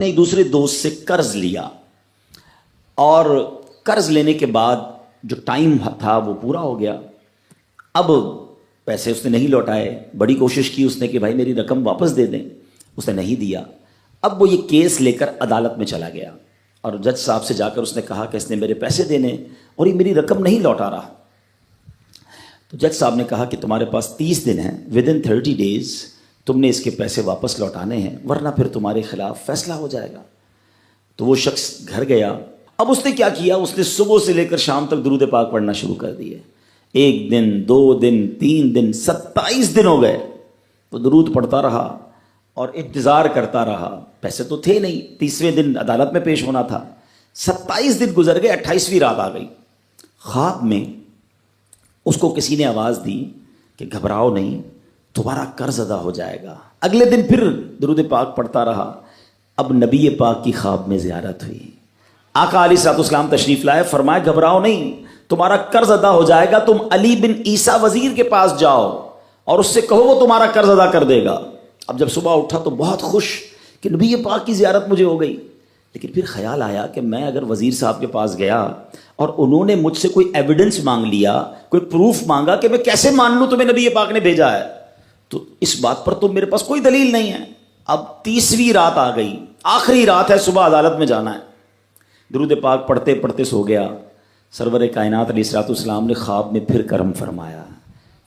نے ایک دوسرے دوست سے قرض لیا اور قرض لینے کے بعد جو ٹائم تھا وہ پورا ہو گیا. اب پیسے اس نے نہیں لوٹائے. بڑی کوشش کی اس نے کہ بھائی میری رقم واپس دے دیں, اس نے نہیں دیا. اب وہ یہ کیس لے کر عدالت میں چلا گیا اور جج صاحب سے جا کر اس نے کہا کہ اس نے میرے پیسے دینے اور یہ میری رقم نہیں لوٹا رہا. تو جج صاحب نے کہا کہ تمہارے پاس 30 دن ہیں, ودن 30 days تم نے اس کے پیسے واپس لوٹانے ہیں ورنہ پھر تمہارے خلاف فیصلہ ہو جائے گا. تو وہ شخص گھر گیا. اب اس نے کیا کیا, اس نے صبح سے لے کر شام تک درود پاک پڑھنا شروع کر دیے. 1 دن 2 دن 3 دن 27 دن ہو گئے. وہ درود پڑھتا رہا اور انتظار کرتا رہا. پیسے تو تھے نہیں, 30ویں دن عدالت میں پیش ہونا تھا. 27 دن گزر گئے, 28ویں رات آ گئی. خواب میں اس کو کسی نے آواز دی کہ گھبراؤ نہیں, تمہارا قرض ادا ہو جائے گا. اگلے دن پھر درود پاک پڑھتا رہا. اب نبی پاک کی خواب میں زیارت ہوئی. آقا علیہ الصلوۃ والسلام تشریف لائے, فرمائے گھبراؤ نہیں, تمہارا قرض ادا ہو جائے گا. تم علی بن عیسیٰ وزیر کے پاس جاؤ اور اس سے کہو وہ تمہارا قرض ادا کر دے گا. اب جب صبح اٹھا تو بہت خوش کہ نبی پاک کی زیارت مجھے ہو گئی. لیکن پھر خیال آیا کہ میں اگر وزیر صاحب کے پاس گیا اور انہوں نے مجھ سے کوئی ایویڈنس مانگ لیا, کوئی پروف مانگا, کہ میں کیسے مان لوں تمہیں نبی پاک نے بھیجا ہے, تو اس بات پر تو میرے پاس کوئی دلیل نہیں ہے. اب 30ویں رات آ گئی, آخری رات ہے, صبح عدالت میں جانا ہے. درود پاک پڑھتے پڑھتے سو گیا. سرور کائنات علیہ الصلوۃ والسلام نے خواب میں پھر کرم فرمایا.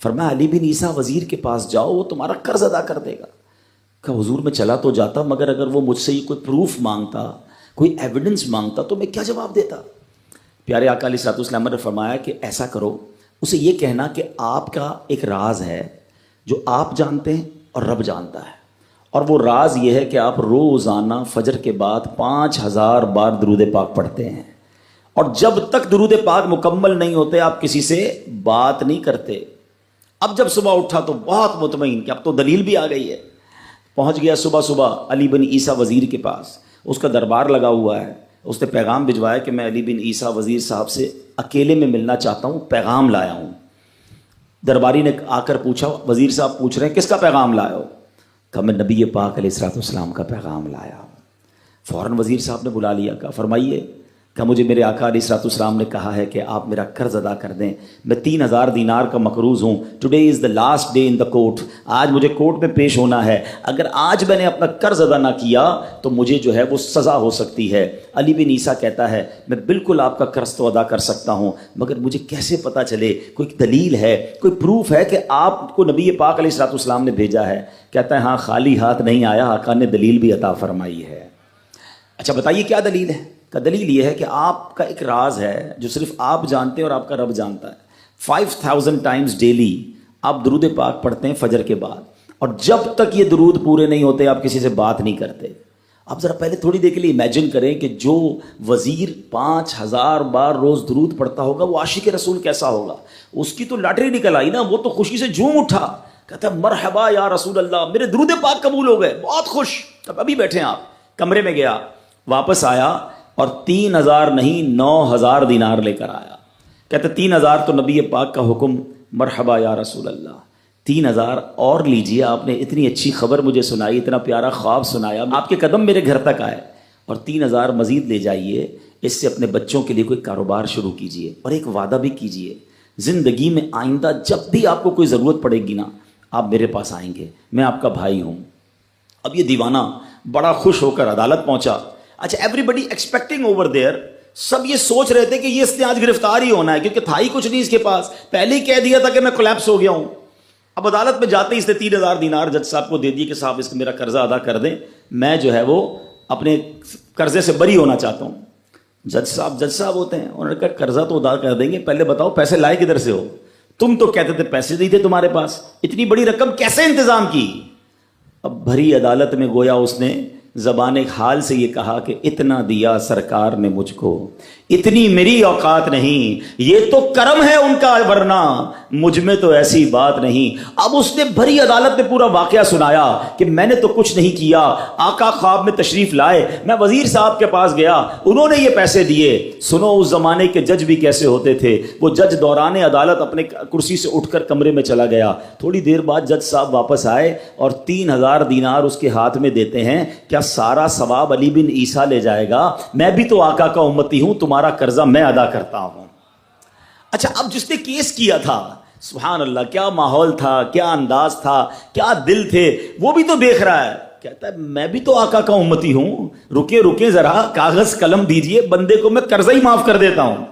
فرمایا علی بن عیسیٰ وزیر کے پاس جاؤ, وہ تمہارا قرض ادا کر دے گا. کہ حضور میں چلا تو جاتا, مگر اگر وہ مجھ سے کوئی پروف مانگتا, کوئی ایویڈنس مانگتا تو میں کیا جواب دیتا. پیارے آقا علیہ الصلوۃ والسلام نے فرمایا کہ ایسا کرو, اسے یہ کہنا کہ آپ کا ایک راز ہے جو آپ جانتے ہیں اور رب جانتا ہے, اور وہ راز یہ ہے کہ آپ روزانہ فجر کے بعد 5000 بار درود پاک پڑھتے ہیں, اور جب تک درود پاک مکمل نہیں ہوتے آپ کسی سے بات نہیں کرتے. اب جب صبح اٹھا تو بہت مطمئن کہ اب تو دلیل بھی آ گئی ہے. پہنچ گیا صبح علی بن عیسیٰ وزیر کے پاس. اس کا دربار لگا ہوا ہے. اس نے پیغام بھجوایا کہ میں علی بن عیسیٰ وزیر صاحب سے اکیلے میں ملنا چاہتا ہوں, پیغام لایا ہوں. درباری نے آ کر پوچھا, وزیر صاحب پوچھ رہے ہیں کس کا پیغام لایا ہو؟ کہا میں نبی پاک علیہ الصلوۃ والسلام کا پیغام لایا ہوں. فوراً وزیر صاحب نے بلا لیا. کہا فرمائیے. کہ مجھے میرے آقا علیہ الصلوۃ والسلام نے کہا ہے کہ آپ میرا قرض ادا کر دیں. میں 3000 دینار کا مقروض ہوں. Today is the last day in the court. آج مجھے کورٹ میں پیش ہونا ہے. اگر آج میں نے اپنا قرض ادا نہ کیا تو مجھے جو ہے وہ سزا ہو سکتی ہے. علی بن عیسیٰ کہتا ہے میں بالکل آپ کا قرض تو ادا کر سکتا ہوں, مگر مجھے کیسے پتہ چلے, کوئی دلیل ہے, کوئی پروف ہے کہ آپ کو نبی پاک علیہ الصلوۃ والسلام نے بھیجا ہے؟ کہتا ہے ہاں, خالی ہاتھ نہیں آیا, آقا نے دلیل بھی عطا فرمائی ہے. اچھا بتائیے کیا دلیل ہے؟ کا دلیل یہ ہے کہ آپ کا ایک راز ہے جو صرف آپ جانتے ہیں اور آپ کا رب جانتا ہے. 5000 ٹائمز ڈیلی آپ درود پاک پڑھتے ہیں فجر کے بعد, اور جب تک یہ درود پورے نہیں ہوتے آپ کسی سے بات نہیں کرتے. آپ ذرا پہلے تھوڑی دیر کے لیے امیجن کریں کہ جو وزیر 5000 بار روز درود پڑھتا ہوگا وہ عاشق رسول کیسا ہوگا. اس کی تو لاٹری نکل آئی نا, وہ تو خوشی سے جھوم اٹھا, کہتا ہے مرحبا یا رسول اللہ, میرے درود پاک قبول ہو گئے, بہت خوش. اب ابھی بیٹھے ہیں آپ, کمرے میں گیا, واپس آیا اور 3000 نہیں 9000 دینار لے کر آیا. کہتے 3000 تو نبی پاک کا حکم, مرحبا یا رسول اللہ, 3000 اور لیجئے, آپ نے اتنی اچھی خبر مجھے سنائی, اتنا پیارا خواب سنایا, آپ کے قدم میرے گھر تک آئے, اور 3000 مزید لے جائیے, اس سے اپنے بچوں کے لیے کوئی کاروبار شروع کیجئے, اور ایک وعدہ بھی کیجئے, زندگی میں آئندہ جب بھی آپ کو کوئی ضرورت پڑے گی نا, آپ میرے پاس آئیں گے, میں آپ کا بھائی ہوں. اب یہ دیوانہ بڑا خوش ہو کر عدالت پہنچا. اچھا everybody expecting over there, سب یہ سوچ رہے تھے کہ یہ اس نے آج گرفتار ہی ہونا ہے, کیونکہ تھا ہی کچھ نہیں اس کے پاس, پہلے ہی کہہ دیا تھا کہ میں کولیپس ہو گیا ہوں. اب عدالت میں جاتے ہی اس نے 3000 دینار جج صاحب کو دے دیے کہ صاحب اس کا میرا قرضہ ادا کر دیں, میں جو ہے وہ اپنے قرضے سے بری ہونا چاہتا ہوں. جج صاحب ہوتے ہیں, انہوں نے کہا قرضہ تو ادا کر دیں گے, پہلے بتاؤ پیسے لائے کدھر سے ہو؟ تم تو کہتے تھے پیسے نہیں تھے تمہارے پاس, اتنی بڑی رقم کیسے انتظام کی؟ اب بھری عدالت میں گویا اس نے زبان حال سے یہ کہا کہ اتنا دیا سرکار نے مجھ کو, اتنی میری اوقات نہیں، یہ تو کرم ہے ان کا، ورنہ مجھ میں تو ایسی بات نہیں۔ اب اس نے بھری عدالت میں پورا واقعہ سنایا کہ میں نے تو کچھ نہیں کیا، آقا خواب میں تشریف لائے، میں وزیر صاحب کے پاس گیا، انہوں نے یہ پیسے دیے۔ سنو اس زمانے کے جج بھی کیسے ہوتے تھے، وہ جج دوران عدالت اپنے کرسی سے اٹھ کر کمرے میں چلا گیا، تھوڑی دیر بعد جج صاحب واپس آئے اور 3000 دینار اس کے ہاتھ میں دیتے ہیں۔ کیا سارا ثواب علی بن عیسیٰ لے جائے گا؟ میں بھی تو آقا کا امتی ہوں، تمہارا قرضہ میں ادا کرتا ہوں۔ اچھا، اب جس نے کیس کیا تھا، سبحان اللہ، کیا ماحول تھا، کیا انداز تھا، کیا دل تھے، وہ بھی تو دیکھ رہا ہے، کہتا ہے میں بھی تو آقا کا امتی ہوں، رکے ذرا، کاغذ قلم دیجئے، بندے کو میں قرضہ ہی معاف کر دیتا ہوں۔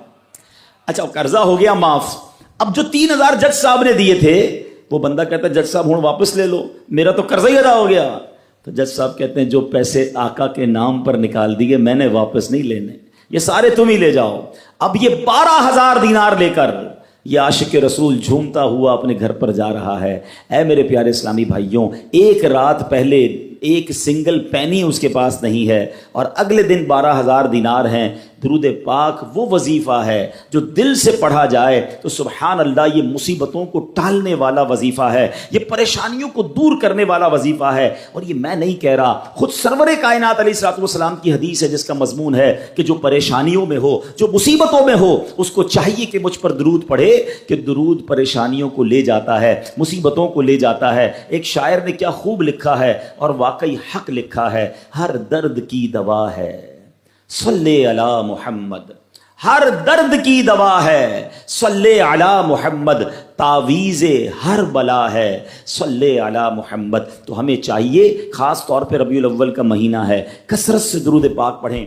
اچھا، قرضہ ہو گیا معاف۔ اب جو 3000 جج صاحب نے دیے تھے، وہ بندہ کہتا ہے جج صاحب ہوں واپس لے لو، میرا تو قرضہ ہی ادا ہو گیا۔ تو جج صاحب کہتے ہیں جو پیسے آقا کے نام پر نکال دیے میں نے واپس نہیں لینے، یہ سارے تم ہی لے جاؤ۔ اب یہ 12000 دینار لے کر یہ عاشق رسول جھومتا ہوا اپنے گھر پر جا رہا ہے۔ اے میرے پیارے اسلامی بھائیوں، ایک رات پہلے ایک سنگل پینی اس کے پاس نہیں ہے، اور اگلے دن 12000 دینار ہیں۔ درود پاک وہ وظیفہ ہے جو دل سے پڑھا جائے تو سبحان اللہ یہ مصیبتوں کو ٹالنے والا وظیفہ ہے، یہ پریشانیوں کو دور کرنے والا وظیفہ ہے۔ اور یہ میں نہیں کہہ رہا، خود سرور کائنات علیہ الصلوۃ والسلام کی حدیث ہے جس کا مضمون ہے کہ جو پریشانیوں میں ہو، جو مصیبتوں میں ہو، اس کو چاہیے کہ مجھ پر درود پڑھے، کہ درود پریشانیوں کو لے جاتا ہے، مصیبتوں کو لے جاتا ہے۔ ایک شاعر نے کیا خوب لکھا ہے، اور واقعی حق لکھا ہے، ہر درد کی دوا ہے صلی علی محمد، ہر درد کی دوا ہے صلی علی محمد، تعویذ ہر بلا ہے صلی علی محمد۔ تو ہمیں چاہیے، خاص طور پہ ربیع الاول کا مہینہ ہے، کثرت سے درود پاک پڑھیں۔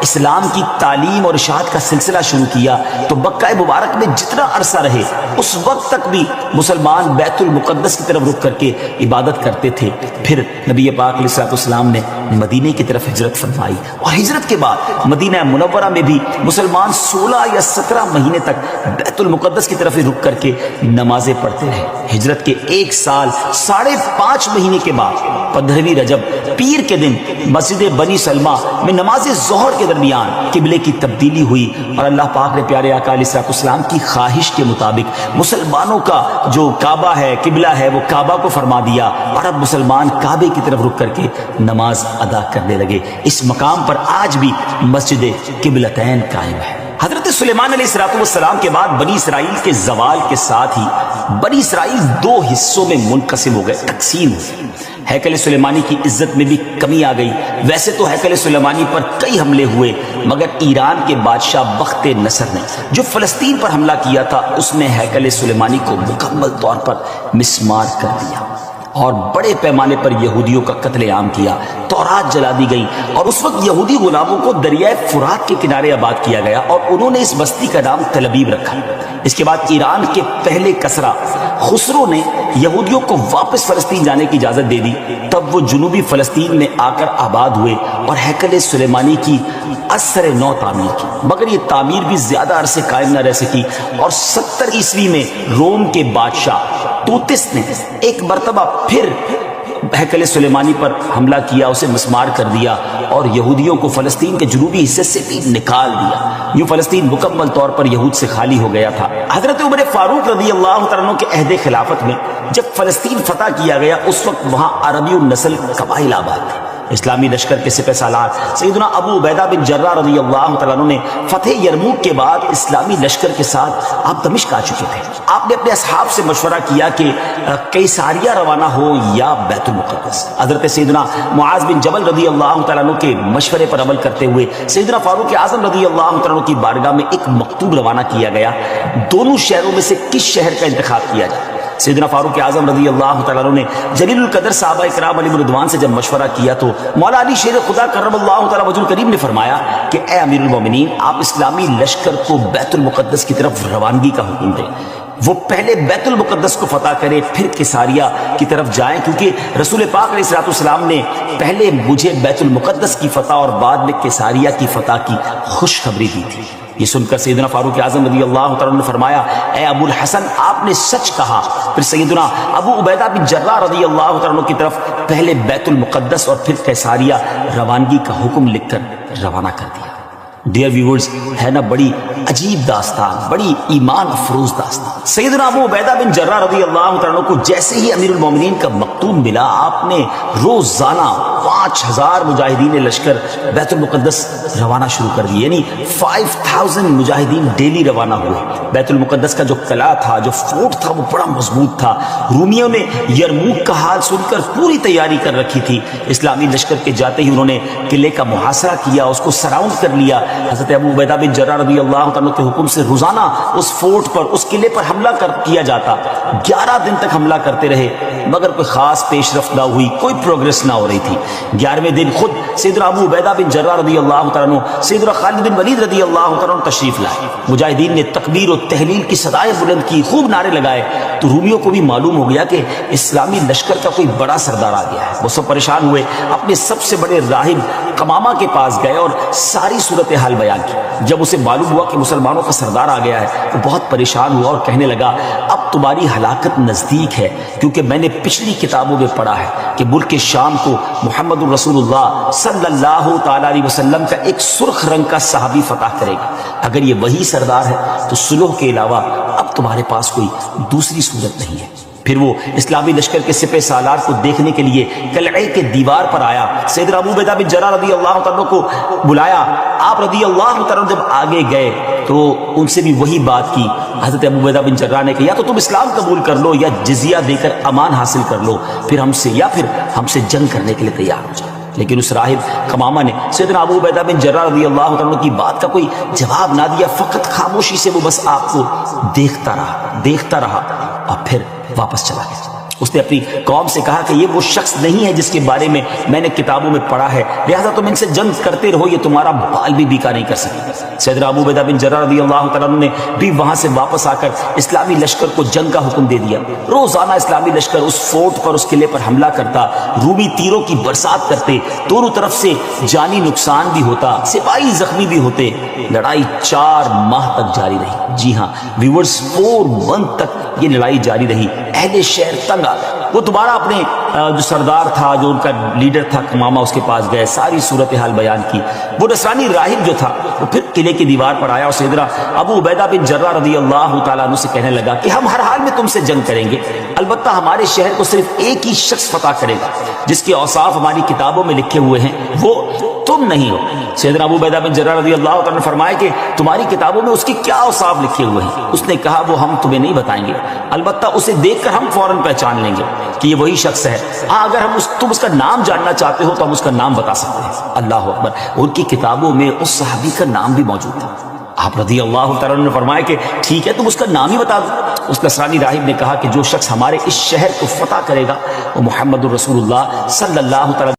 اسلام کی تعلیم اور اشاعت کا سلسلہ شروع کیا تو مکہ مبارک میں جتنا عرصہ رہے اس وقت تک بھی مسلمان بیت المقدس کی طرف رخ کر کے عبادت کرتے تھے۔ پھر نبی پاک علیہ الصلوۃ والسلام نے مدینے کی طرف ہجرت فرمائی، اور ہجرت کے بعد مدینہ منورہ میں بھی مسلمان 16 یا 17 مہینے تک بیت المقدس کی طرف رخ کر کے نمازیں پڑھتے رہے۔ ہجرت کے 1 سال 5.5 مہینے کے بعد 15ویں رجب پیر کے دن مسجد بنی سلمہ میں نماز ظہر کے درمیان قبلے کی تبدیلی ہوئی، اور اللہ پاک نے پیارے آقا علیہ الصلوۃ والسلام کی خواہش کے مطابق مسلمانوں کا جو کعبہ ہے، قبلہ ہے، وہ کعبہ کو فرما دیا، اور اب مسلمان کعبے کی طرف رک کر کے نماز ادا کرنے لگے۔ اس مقام پر آج بھی مسجد قبلتین قائم ہے۔ حضرت سلیمان علیہ الصلوۃ والسلام کے بعد بنی اسرائیل کے زوال کے ساتھ ہی بنی اسرائیل 2 حصوں میں منقسم ہو گئے، تقسیم ہو گئے۔ ہیکل سلیمانی کی عزت میں بھی کمی آ گئی۔ ویسے تو ہیکل سلیمانی پر کئی حملے ہوئے، مگر ایران کے بادشاہ بخت نصر نے جو فلسطین پر حملہ کیا تھا، اس نے ہیکل سلیمانی کو مکمل طور پر مسمار کر دیا اور بڑے پیمانے پر یہودیوں کا قتل عام کیا۔ تورات جلا دی گئی، اور اس وقت یہودی غلاموں کو دریائے فرات کے کنارے آباد کیا گیا، اور انہوں نے اس بستی کا نام تل ابیب رکھا۔ اس کے بعد ایران کے پہلے کسرا خسرو نے یہودیوں کو واپس فلسطین جانے کی اجازت دے دی۔ تب وہ جنوبی فلسطین میں آ کر آباد ہوئے اور ہیکل سلیمانی کی اثر نو تعمیر کی، مگر یہ تعمیر بھی زیادہ عرصے قائم نہ رہ سکی، اور 70 عیسوی میں روم کے بادشاہ توتس نے ایک مرتبہ پھر ہیکل سلیمانی پر حملہ کیا، اسے مسمار کر دیا، اور یہودیوں کو فلسطین کے جنوبی حصے سے بھی نکال دیا۔ یوں فلسطین مکمل طور پر یہود سے خالی ہو گیا تھا۔ حضرت عمر فاروق رضی اللہ تعالیٰ عنہ کے عہد خلافت میں جب فلسطین فتح کیا گیا، اس وقت وہاں عربی النسل قبائل آباد تھے۔ اسلامی لشکر کے سپہ سالار سیدنا ابو عبیدہ بن جراح رضی اللہ تعالیٰ عنہ نے فتح یرموک کے بعد اسلامی لشکر کے ساتھ آپ دمشق آ چکے تھے۔ آپ نے اپنے اصحاب سے مشورہ کیا کہ قیصاریہ روانہ ہو یا بیت المقدس۔ حضرت سیدنا معاذ بن جبل رضی اللہ تعالیٰ عنہ کے مشورے پر عمل کرتے ہوئے سیدنا فاروق اعظم رضی اللہ تعالیٰ عنہ کی بارگاہ میں ایک مکتوب روانہ کیا گیا، دونوں شہروں میں سے کس شہر کا انتخاب کیا جائے۔ سیدنا فاروق اعظم رضی اللہ تعالیٰ عنہ نے جلیل القدر صحابہ کرام علیہ رضوان سے جب مشورہ کیا تو مولا علی شیر خدا کرم اللہ تعالیٰ وجہ الکریم نے فرمایا کہ اے امیر المومنین، آپ اسلامی لشکر کو بیت المقدس کی طرف روانگی کا حکم دیں۔ وہ پہلے بیت المقدس کو فتح کرے، پھر قیصاریہ کی طرف جائیں، کیونکہ رسول پاک علیہ الصلوۃ والسلام نے پہلے مجھے بیت المقدس کی فتح اور بعد میں قیصاریہ کی فتح کی خوشخبری دی تھی۔ یہ سن کر سیدنا فاروق اعظم رضی اللہ تعالیٰ نے فرمایا، اے ابو الحسن، آپ نے سچ کہا۔ پھر سیدنا ابو عبیدہ بن جراح رضی اللہ تعالیٰ کی طرف پہلے بیت المقدس اور پھر قیصاریہ روانگی کا حکم لکھ کر روانہ کر دیا۔ ڈیئر ویورز، ہے نا بڑی عجیب داستان، بڑی ایمان افروز داستان۔ سیدنا ابو عبیدہ بن جراح رضی اللہ عنہ کو جیسے ہی امیر المومنین کا مکتوب ملا، آپ نے روزانہ 5000 مجاہدین لشکر بیت المقدس روانہ شروع کر دی، یعنی 5000 مجاہدین ڈیلی روانہ ہوئے۔ بیت المقدس کا جو قلعہ تھا، جو فورٹ تھا، وہ بڑا مضبوط تھا۔ رومیوں نے یرموک کا حال سن کر پوری تیاری کر رکھی تھی۔ اسلامی لشکر کے جاتے ہی انہوں نے قلعے کا محاصرہ کیا، اس کو سراؤنڈ کر لیا۔ حضرت ابو عبیدہ بن جراح رضی اللہ عنہ کے حکم سے روزانہ اس فورٹ پر، اس قلعے پر حملہ کیا جاتا۔ 11 دن تک حملہ کرتے رہے، مگر کوئی خاص پیش رفت نہ ہوئی، کوئی پروگریس نہ ہو رہی تھی۔ 11ویں دن خود سیدنا ابو عبیدہ بن جراح رضی اللہ عنہ، سیدنا خالد بن ولید رضی اللہ عنہ تشریف لائے۔ مجاہدین نے تکبیر و تہلیل کی صدائیں بلند کی، خوب نعرے لگائے، تو رومیوں کو بھی معلوم ہو گیا کہ اسلامی لشکر کا کوئی بڑا سردار آ گیا ہے۔ وہ سب پریشان ہوئے، اپنے سب سے بڑے راہب قمامہ کے پاس گئے اور ساری صورتحال بیان کی۔ جب اسے معلوم ہوا کہ مسلمانوں کا سردار آ گیا ہے، وہ بہت پریشان ہوا اور کہنے لگا، اب تمہاری ہلاکت نزدیک ہے، کیونکہ میں نے پچھلی کتابوں میں پڑھا ہے کہ ملک شام کو محمد رسول اللہ صلی اللہ تعالی علیہ وسلم کا ایک سرخ رنگ کا صحابی فتح کرے گا۔ اگر یہ وہی سردار ہے تو صلح کے علاوہ اب تمہارے پاس کوئی دوسری صورت نہیں ہے۔ پھر وہ اسلامی لشکر کے سپہ سالار کو دیکھنے کے لیے قلعے کے دیوار پر آیا، سیدنا ابو عبیدہ بن جراح رضی اللہ عنہ کو بلایا۔ آپ رضی اللہ عنہ جب آگے گئے تو ان سے بھی وہی بات کی۔ حضرت ابو عبیدہ بن جراح نے کہا، یا تو تم اسلام قبول کر لو، یا جزیہ دے کر امان حاصل کر لو، پھر ہم سے جنگ کرنے کے لیے تیار ہو جائے۔ لیکن اس راہب قمامہ نے سیدنا ابو عبیدہ بن جراح رضی اللہ عنہ کی بات کا کوئی جواب نہ دیا، فقط خاموشی سے وہ بس آپ کو دیکھتا رہا اور پھر واپس چلا گیا۔ اس نے اپنی قوم سے کہا کہ یہ وہ شخص نہیں ہے جس کے بارے میں میں نے کتابوں میں پڑھا ہے، لہذا تم ان سے جنگ کرتے رہو، یہ تمہارا بال بھی بیکا نہیں کر سکے۔ سیدنا ابو عبیدہ بن جراح رضی اللہ عنہ نے بھی وہاں سے واپس آ کر اسلامی لشکر کو جنگ کا حکم دے دیا۔ روزانہ اسلامی لشکر اس فورٹ پر، اس قلعے پر حملہ کرتا، رومی تیروں کی برسات کرتے، دونوں طرف سے جانی نقصان بھی ہوتا، سپاہی زخمی بھی ہوتے۔ لڑائی 4 ماہ تک جاری رہی۔ جی ہاں ویورز، 4 منتھ تک یہ لڑائی جاری رہی۔ اہل شہر تنگ آ گئے۔ وہ دوبارہ اپنے جو سردار تھا، جو ان کا لیڈر تھا قمامہ، اس کے پاس گئے، ساری صورتحال بیان کی۔ وہ نصرانی راہب جو تھا وہ پھر قلعے کی دیوار پر آیا اور سیدنا ابو عبیدہ بن جراح رضی اللہ تعالیٰ عنہ سے کہنے لگا کہ ہم ہر حال میں تم سے جنگ کریں گے، البتہ ہمارے شہر کو صرف ایک ہی شخص فتح کرے گا جس کے اوصاف ہماری کتابوں میں لکھے ہوئے ہیں، وہ تم نہیں ہو۔ سیدنا ابو عبیدہ بن جراح رضی اللہ تعالیٰ نے فرمایا کہ تمہاری کتابوں میں اس کے کیا اوصاف لکھے ہوئے ہیں؟ اس نے کہا، وہ ہم تمہیں نہیں بتائیں گے، البتہ اسے دیکھ کر ہم فوراً پہچان لیں گے کہ یہ وہی شخص ہے۔ ہاں اگر تم اس کا نام جاننا چاہتے ہو تو ہم اس کا نام بتا سکتے ہیں۔ اللہ اکبر، ان کی کتابوں میں اس صحابی کا نام بھی موجود تھا۔ آپ رضی اللہ تعالیٰ نے فرمایا کہ ٹھیک ہے، تم اس کا نام ہی بتا دو۔ اس نصرانی راہب نے کہا کہ جو شخص ہمارے اس شہر کو فتح کرے گا وہ محمد الرسول اللہ صلی اللہ تعالیٰ